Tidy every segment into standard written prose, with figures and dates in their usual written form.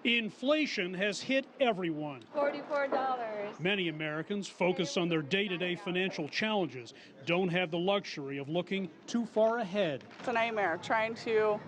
Inflation has hit everyone. $44. Many Americans focused on their day-to-day financial challenges don't have the luxury of looking too far ahead. It's a nightmare trying to,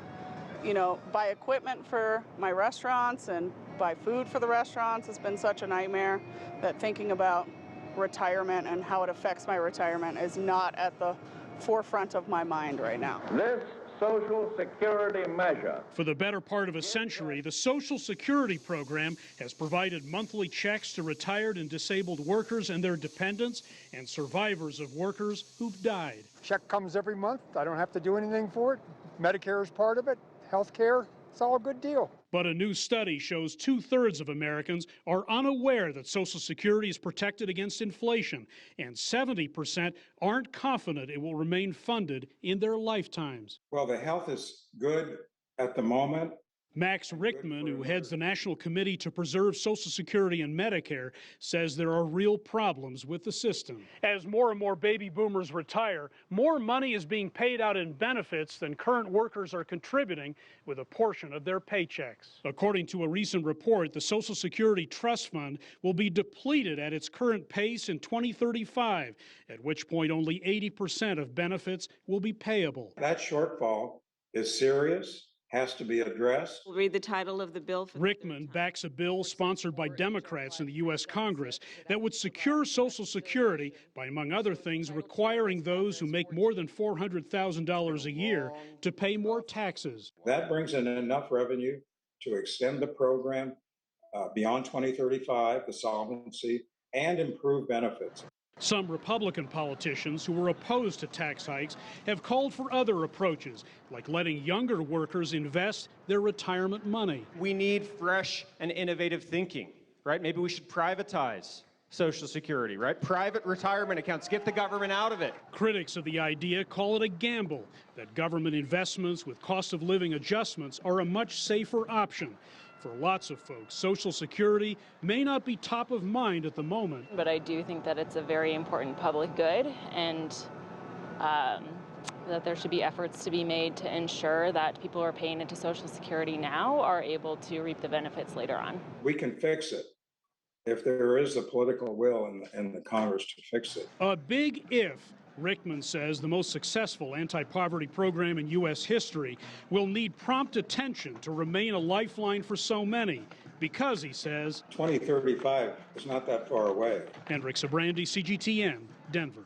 buy equipment for my restaurants and buy food for the restaurants. It's been such a nightmare that thinking about retirement and how it affects my retirement is not at the forefront of my mind right now. This Social Security measure. For the better part of a century, the Social Security program has provided monthly checks to retired and disabled workers and their dependents and survivors of workers who've died. Check comes every month. I don't have to do anything for it. Medicare is part of it. Health care, it's all a good deal. But a new study shows 2/3 of Americans are unaware that Social Security is protected against inflation, and 70% aren't confident it will remain funded in their lifetimes. Well, the health is good at the moment. Max Rickman, who heads the National Committee to Preserve Social Security and Medicare, says there are real problems with the system. As more and more baby boomers retire, more money is being paid out in benefits than current workers are contributing with a portion of their paychecks. According to a recent report, the Social Security Trust Fund will be depleted at its current pace in 2035, at which point only 80% of benefits will be payable. That shortfall is serious. Has to be addressed. We'll read the title of the bill. Rickman backs a bill sponsored by Democrats in the U.S. Congress that would secure Social Security by, among other things, requiring those who make more than $400,000 a year to pay more taxes. That brings in enough revenue to extend the program beyond 2035, the solvency, and improve benefits. Some Republican politicians who were opposed to tax hikes have called for other approaches, like letting younger workers invest their retirement money. We need fresh and innovative thinking, right? Maybe we should privatize Social Security, right? Private retirement accounts, get the government out of it. Critics of the idea call it a gamble, that government investments with cost of living adjustments are a much safer option. For lots of folks, Social Security may not be top of mind at the moment. But I do think that it's a very important public good, and that there should be efforts to be made to ensure that people who are paying into Social Security now are able to reap the benefits later on. We can fix it if there is the political will in the Congress to fix it. A big if. Rickman says the most successful anti-poverty program in U.S. history will need prompt attention to remain a lifeline for so many because, he says, 2035 is not that far away. Hendrik, Sybrandy, CGTN, Denver.